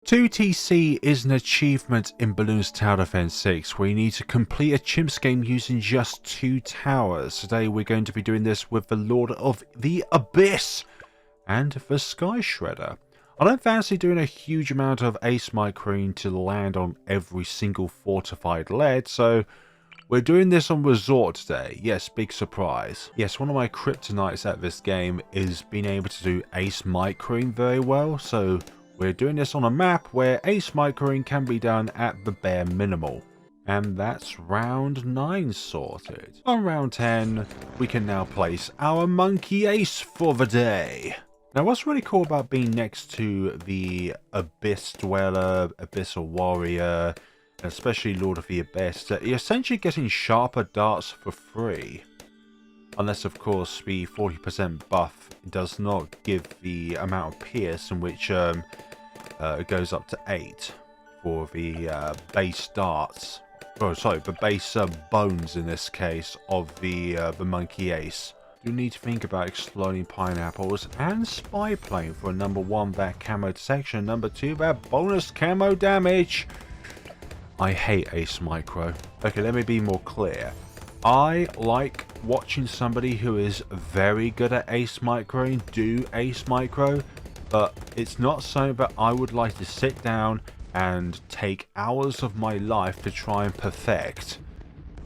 2TC is an achievement in Balloons Tower Defense 6 where you need to complete a chimps game using just 2 towers. Today we're going to be doing this with the Lord of the Abyss and the Sky Shredder. I don't fancy doing a huge amount of ace microing to land on every single fortified lead, so we're doing this on Resort today. Yes, big surprise. Yes, one of my kryptonites at this game is being able to do ace microing very well, so we're doing this on a map where ace microing can be done at the bare minimal. And that's round 9 sorted. On round 10, we can now place our monkey ace for the day. Now what's really cool about being next to the Abyss Dweller, Abyssal Warrior, and especially Lord of the Abyss, that you're essentially getting sharper darts for free. Unless of course the 40% buff does not give the amount of pierce, in which it goes up to 8 for the base darts. Oh, sorry, the base bones in this case of the monkey ace. You need to think about exploding pineapples and spy plane for number 1, that camo detection, number 2, that bonus camo damage. I hate ace micro. Okay, let me be more clear. I like watching somebody who is very good at ace microing do ace micro, but it's not something that I would like to sit down and take hours of my life to try and perfect.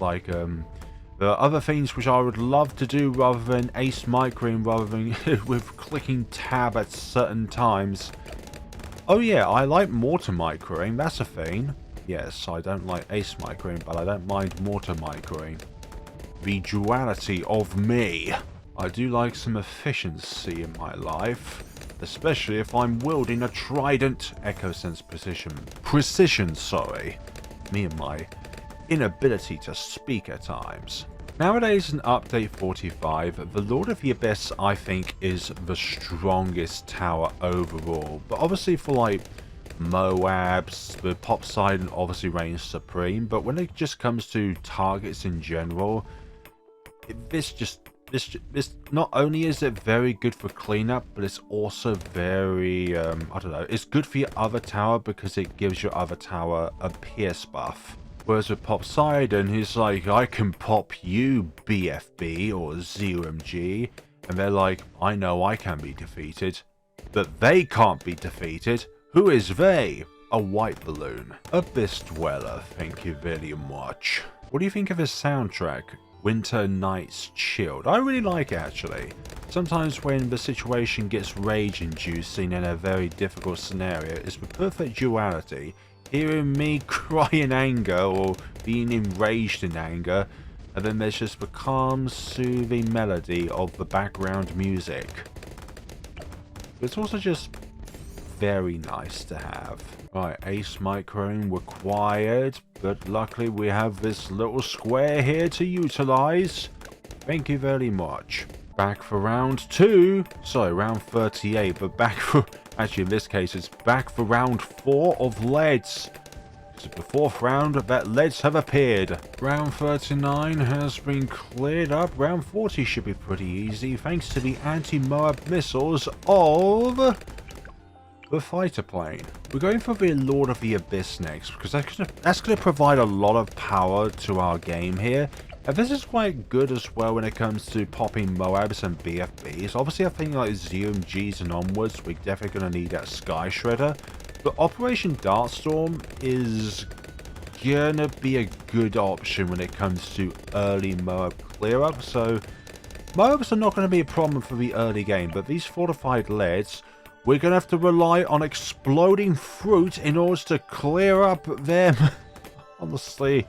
Like, there are other things which I would love to do rather than ace microing, rather than with clicking tab at certain times. Oh yeah, I like mortar microing, that's a thing. Yes, I don't like ace microing, but I don't mind mortar microing. The duality of me. I do like some efficiency in my life, especially if I'm wielding a trident. Echo sense precision, sorry. Me and my inability to speak at times. Nowadays in update 45, the Lord of the Abyss I think is the strongest tower overall, but obviously for like Moabs, the Poseidon obviously reigns supreme, but when it just comes to targets in general, this not only is it very good for cleanup, but it's also very, I don't know, it's good for your other tower because it gives your other tower a pierce buff. Whereas with Poseidon, he's like, I can pop you BFB or ZOMG, and they're like, I know I can be defeated, but they can't be defeated. Who is they? A white balloon. Abyss Dweller, thank you very much. What do you think of his soundtrack? Winter Nights Chilled. I really like it actually. Sometimes when the situation gets rage-inducing in a very difficult scenario, it's the perfect duality. Hearing me cry in anger or being enraged in anger, and then there's just the calm, soothing melody of the background music. It's also just very nice to have. Right, ace microing required, but luckily we have this little square here to utilize. Thank you very much. Back for round 2. Sorry, round 38, but back for... Actually, in this case, it's back for round 4 of leads. This is the 4th round that leads have appeared. Round 39 has been cleared up. Round 40 should be pretty easy, thanks to the anti-Moab missiles of the fighter plane. We're going for the Lord of the Abyss next, because that's going to provide a lot of power to our game here. And this is quite good as well when it comes to popping Moabs and BFBs. Obviously I think like ZOMGs and onwards, we're definitely going to need that Sky Shredder. But Operation Dartstorm is gonna be a good option when it comes to early Moab clear up. So Moabs are not going to be a problem for the early game, but these fortified leads, we're going to have to rely on exploding fruit in order to clear up them. Honestly,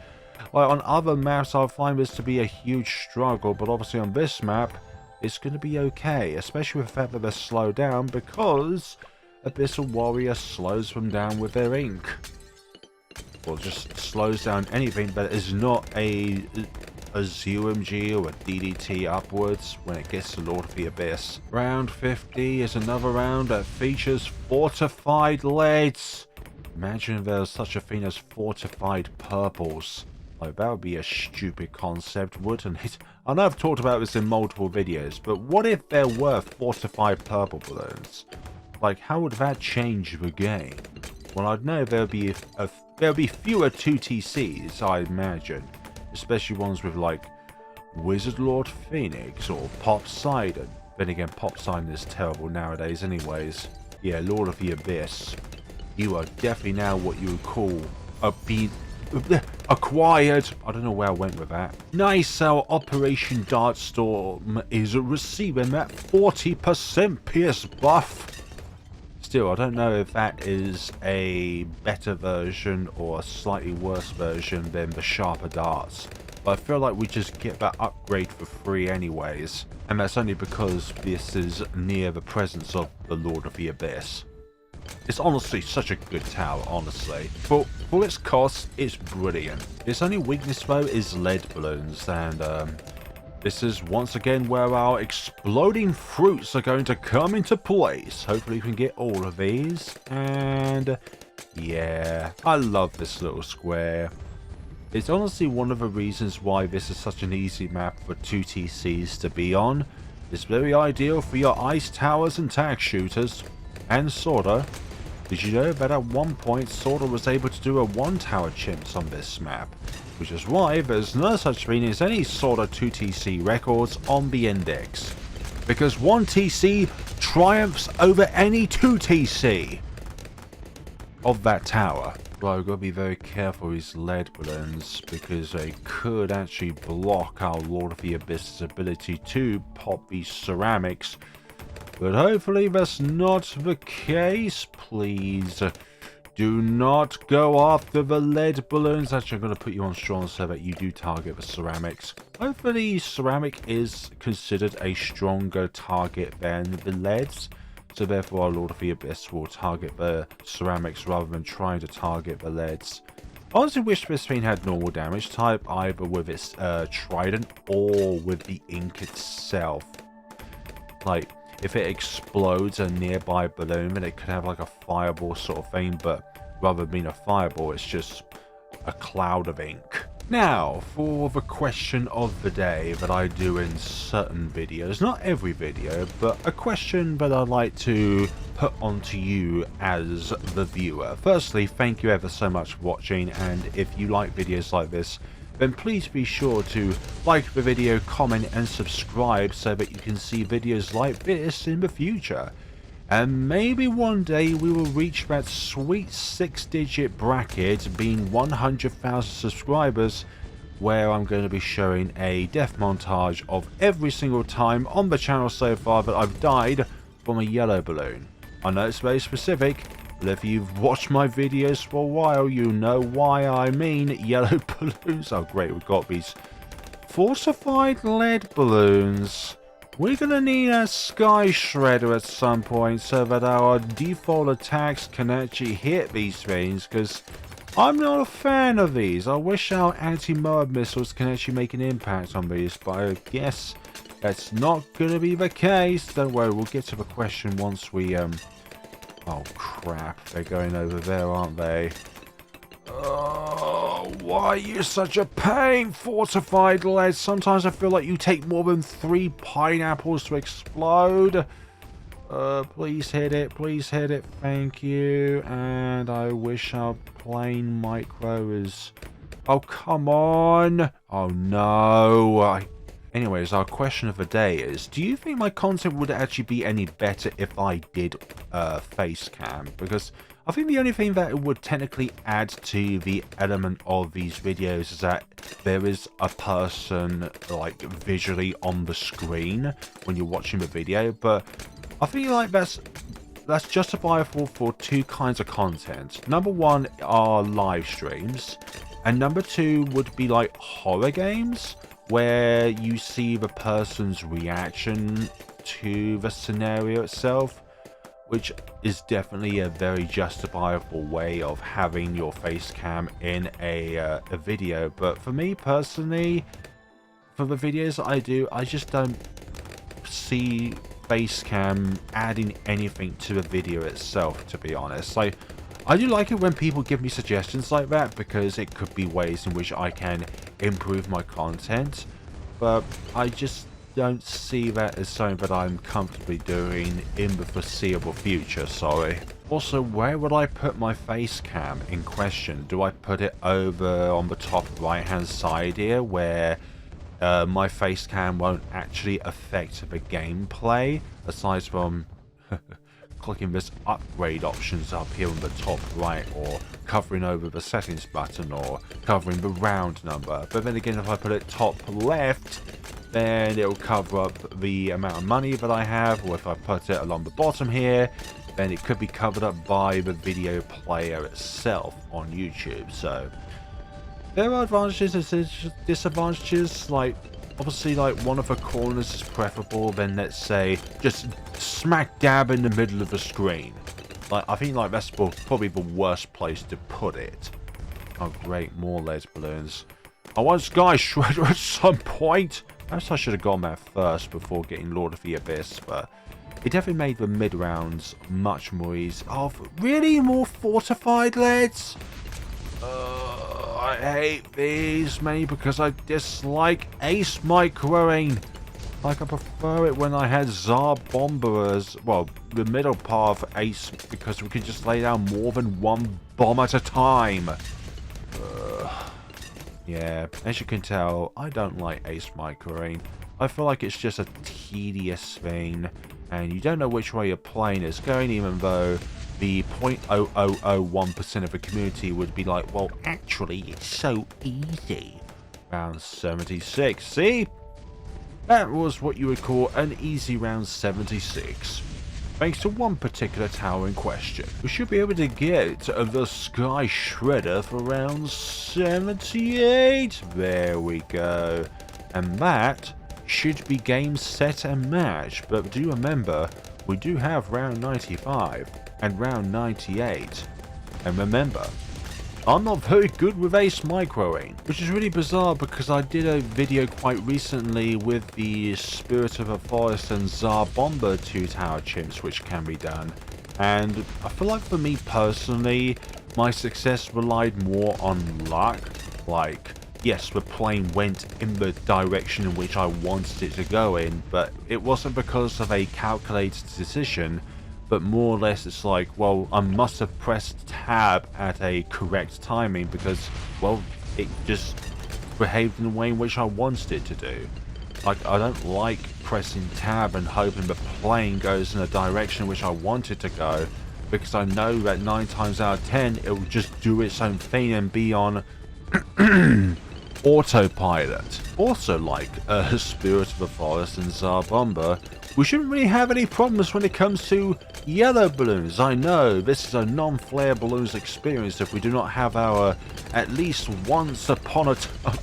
like on other maps I'll find this to be a huge struggle, but obviously on this map it's going to be okay, especially with the fact that they're slowed down because Abyssal Warrior slows them down with their ink. Or just slows down anything that is not a ZOMG or a DDT upwards when it gets to Lord of the Abyss. Round 50 is another round that features fortified leads. Imagine if there was such a thing as fortified purples. Like, that would be a stupid concept, wouldn't it? I know I've talked about this in multiple videos, but what if there were fortified purple balloons? Like, how would that change the game? Well, I'd know there'll be fewer 2TCs, I imagine, especially ones with like Wizard Lord Phoenix or Poseidon. Then again, Poseidon is terrible nowadays anyways. Yeah, Lord of the Abyss. You are definitely now what you would call acquired. I don't know where I went with that. Nice, our Operation Dartstorm is receiving that 40% Pierce buff. Still, I don't know if that is a better version or a slightly worse version than the sharper darts. But I feel like we just get that upgrade for free anyways. And that's only because this is near the presence of the Lord of the Abyss. It's honestly such a good tower, honestly. For its cost, it's brilliant. Its only weakness though is lead balloons, and this is once again where our exploding fruits are going to come into place. Hopefully we can get all of these, and yeah, I love this little square. It's honestly one of the reasons why this is such an easy map for 2TCs to be on. It's very ideal for your ice towers and tag shooters. And Sorta. Did you know that at one point Sorta was able to do a 1-tower chimps on this map? Which is why there's no such thing as any Sorta 2TC records on the index. Because 1TC triumphs over any 2TC of that tower. Well, we've got to be very careful with these lead balloons because they could actually block our Lord of the Abyss's ability to pop these ceramics. But hopefully that's not the case. Please do not go after the lead balloons. Actually, I'm going to put you on strong so that you do target the ceramics. Hopefully ceramic is considered a stronger target than the leads. So therefore our Lord of the Abyss will target the ceramics rather than trying to target the leads. I honestly wish this thing had normal damage type, either with its trident or with the ink itself. Like, if it explodes a nearby balloon, then it could have like a fireball sort of thing, but rather than being a fireball, it's just a cloud of ink. Now, for the question of the day that I do in certain videos, not every video, but a question that I like to put onto you as the viewer. Firstly, thank you ever so much for watching, and if you like videos like this, then please be sure to like the video, comment and subscribe so that you can see videos like this in the future. And maybe one day we will reach that sweet 6-digit bracket, being 100,000 subscribers, where I'm going to be showing a death montage of every single time on the channel so far that I've died from a yellow balloon. I know it's very specific, but if you've watched my videos for a while, you know why I mean yellow balloons. Oh great, we've got these fortified lead balloons. We're gonna need a Sky Shredder at some point so that our default attacks can actually hit these things, because I'm not a fan of these. I wish our anti-mob missiles can actually make an impact on these, but I guess that's not gonna be the case. Don't worry, we'll get to the question once we oh crap, they're going over there, aren't they? Oh, why are you such a pain, fortified lead? Sometimes I feel like you take more than 3 pineapples to explode. Please hit it, thank you. And I wish our plane micro is... Oh, come on. Oh, no. Anyways, our question of the day is, do you think my content would actually be any better if I did face cam? Because I think the only thing that it would technically add to the element of these videos is that there is a person like visually on the screen when you're watching the video, but I feel like that's justifiable for 2 kinds of content. Number 1 are live streams, and number 2 would be like horror games where you see the person's reaction to the scenario itself, which is definitely a very justifiable way of having your face cam in a video. But for me personally, for the videos that I do, I just don't see face cam adding anything to the video itself, to be honest. Like, I do like it when people give me suggestions like that, because it could be ways in which I can improve my content, but I just don't see that as something that I'm comfortably doing in the foreseeable future, sorry. Also, where would I put my face cam in question? Do I put it over on the top right hand side here where my face cam won't actually affect the gameplay, aside from clicking this upgrade options up here on the top right, or covering over the settings button, or covering the round number. But then again, if I put it top left, then it'll cover up the amount of money that I have, or if I put it along the bottom here, then it could be covered up by the video player itself on YouTube. So there are advantages and disadvantages. Like, obviously, like, one of the corners is preferable than, let's say, just smack dab in the middle of the screen. Like, I think, like, that's probably the worst place to put it. Oh, great, more lead balloons. I want Sky Shredder at some point. Perhaps I should have gone there first before getting Lord of the Abyss, but it definitely made the mid-rounds much more easy. Oh, really? More fortified leads? I hate these, mainly because I dislike Ace Microing. Like, I prefer it when I had Tsar Bomberers. Well, the middle part of Ace, because we could just lay down more than one bomb at a time. Yeah, as you can tell, I don't like Ace Microing. I feel like it's just a tedious thing, and you don't know which way your plane is going, even though the 0.0001% of the community would be like, well, actually, it's so easy. Round 76. See? That was what you would call an easy round 76. Thanks to one particular tower in question. We should be able to get the Sky Shredder for round 78. There we go. And that should be game, set, and match. But do remember, we do have round 95 and round 98. And remember, I'm not very good with Ace Microing, which is really bizarre because I did a video quite recently with the Spirit of the Forest and Tsar Bomber 2-tower chimps, which can be done. And I feel like for me personally, my success relied more on luck. Like, yes, the plane went in the direction in which I wanted it to go in, but it wasn't because of a calculated decision. But more or less it's like, well, I must have pressed tab at a correct timing because, well, it just behaved in the way in which I wanted it to do. Like, I don't like pressing tab and hoping the plane goes in a direction in which I want it to go, because I know that 9 times out of 10 it will just do its own thing and be on autopilot. Also, like Spirit of the Forest and Tsar Bomber, we shouldn't really have any problems when it comes to yellow balloons. I know this is a non-flare balloons experience if we do not have our at least once upon a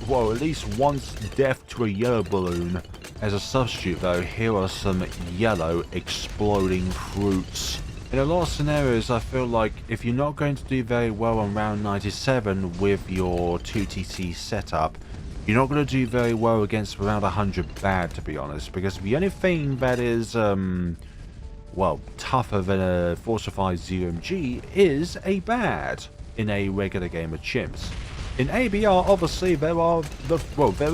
well, at least once death to a yellow balloon as a substitute. Though here are some yellow exploding fruits. In a lot of scenarios, I feel like if you're not going to do very well on round 97 with your 2TC setup, you're not going to do very well against around 100 bad, to be honest, because the only thing that is, well, tougher than a fortified ZMG is a bad in a regular game of chimps. In ABR, obviously, there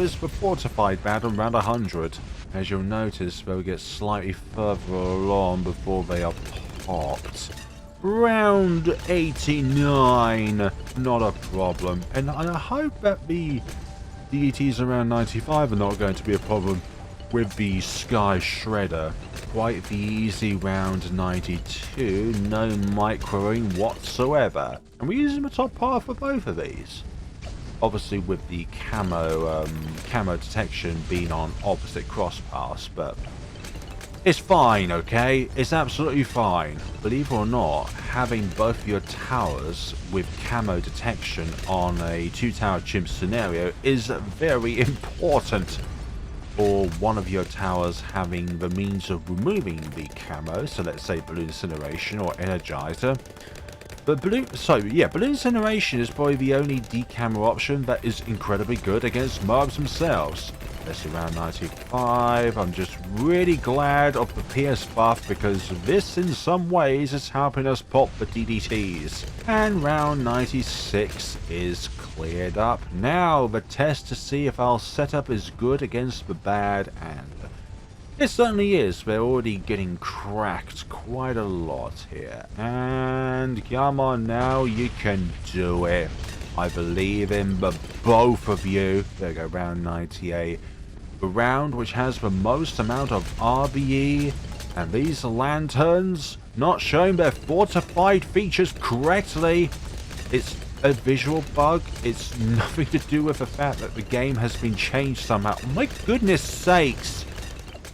is the fortified bad on round 100. As you'll notice, they'll get slightly further along before they are popped. Round 89, not a problem. And I hope that the DETs around 95 are not going to be a problem with the Sky Shredder. Quite the easy round 92, no microing whatsoever. And we're using the top part for both of these. Obviously with the camo detection being on opposite crosspaths, but it's fine, okay? It's absolutely fine. Believe it or not, having both your towers with camo detection on a 2-tower chimp scenario is very important. Or one of your towers having the means of removing the camo, so let's say balloon incineration or energizer. But balloon incineration is probably the only decamo option that is incredibly good against mobs themselves. That's around 95. I'm just really glad of the PS buff because this in some ways is helping us pop the DDTs. And round 96 is cleared up. Now the test to see if our setup is good against the bad, and It certainly is. They're already getting cracked quite a lot here. And come on now, you can do it. I believe in the both of you. There we go, round 98. The round which has the most amount of RBE. And these lanterns not showing their fortified features correctly. It's a visual bug. It's nothing to do with the fact that the game has been changed somehow. My goodness sakes.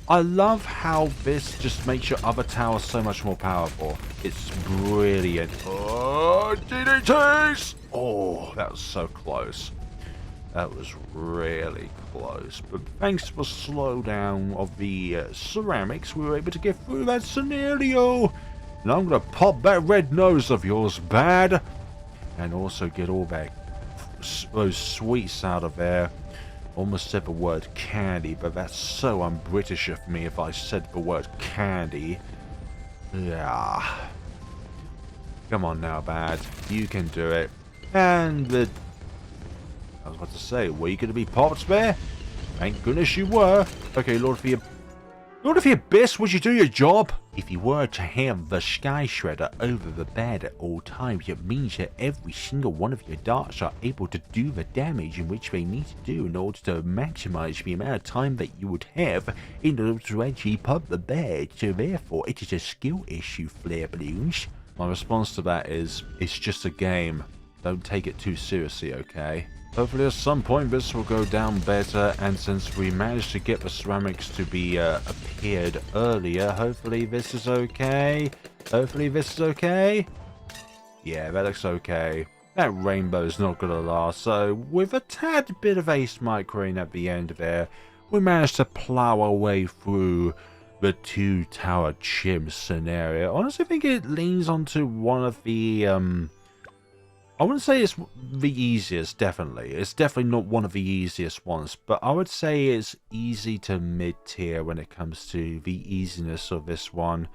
I love how this just makes your other tower so much more powerful. It's brilliant. Oh, DDTs! Oh, that was so close. That was really close. But thanks to the slowdown of the ceramics, we were able to get through that scenario. And I'm going to pop that red nose of yours bad. And also get all those sweets out of there. Almost said the word candy, but that's so un-British of me if I said the word candy. Yeah. Come on now, bad. You can do it. And the... I was about to say, were you going to be popped there? Thank goodness you were. Okay, Lord of the Abyss, would you do your job? If you were to have the Sky Shredder over the bed at all times, it means that every single one of your darts are able to do the damage in which they need to do in order to maximize the amount of time that you would have in order to actually pop the bed. So therefore, it is a skill issue, flare balloons. My response to that is, it's just a game. Don't take it too seriously, okay? Hopefully at some point this will go down better, and since we managed to get the ceramics to be appeared earlier, hopefully this is okay. Hopefully this is okay. Yeah, that looks okay. That rainbow's not gonna last, so with a tad bit of ace microing at the end there, we managed to plow our way through the 2-tower chimp scenario. Honestly, I think it leans onto one of the I wouldn't say it's the easiest, definitely. It's definitely not one of the easiest ones, but I would say it's easy to mid-tier when it comes to the easiness of this one.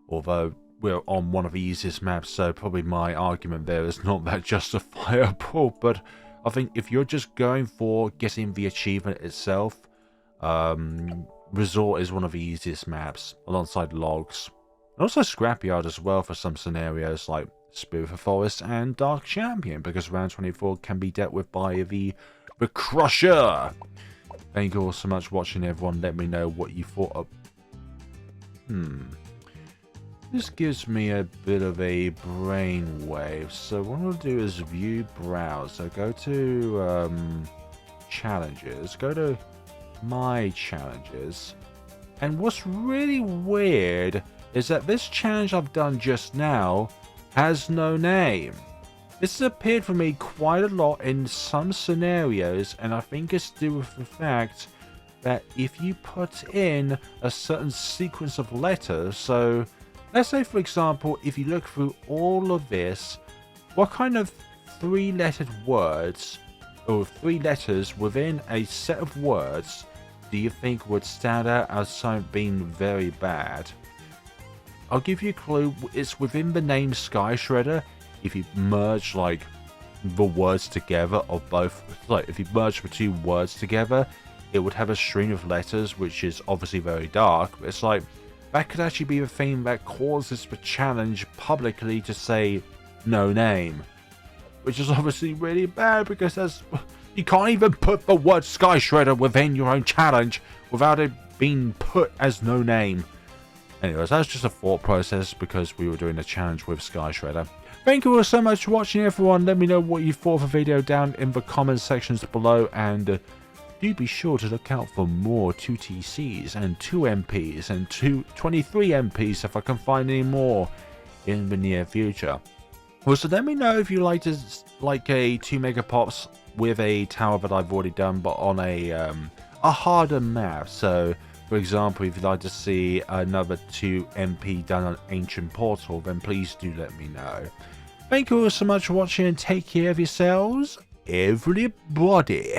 Although we're on one of the easiest maps, so probably my argument there is not that justifiable. But I think if you're just going for getting the achievement itself, Resort is one of the easiest maps, alongside Logs. And also Scrapyard as well for some scenarios, like Spirit of the Forest and Dark Champion, because round 24 can be dealt with by the Crusher. Thank you all so much for watching, everyone. Let me know what you thought of... This gives me a bit of a brainwave. So what I'm going to do is view browse. So go to challenges. Go to my challenges. And what's really weird is that this challenge I've done just now has no name. This has appeared for me quite a lot in some scenarios, and I think it's due with the fact that if you put in a certain sequence of letters, so let's say for example, if you look through all of this, what kind of 3-lettered words or 3 letters within a set of words do you think would stand out as something being very bad? I'll give you a clue. It's within the name Sky Shredder. If you merge like the words together of both, like if you merge the 2 words together, it would have a string of letters, which is obviously very dark. But it's like that could actually be the thing that causes the challenge publicly to say no name, which is obviously really bad because that's, you can't even put the word Sky Shredder within your own challenge without it being put as no name. Anyways, that's just a thought process because we were doing a challenge with Sky Shredder. Thank you all so much for watching, everyone. Let me know what you thought of the video down in the comment sections below, and do be sure to look out for more 2 TCs and 2 MPs and 23 MPs if I can find any more in the near future. Also, let me know if you like a 2 megapops with a tower that I've already done, but on a harder map. So, for example, if you'd like to see another 2 MP done on Ancient Portal, then please do let me know. Thank you all so much for watching, and take care of yourselves, everybody.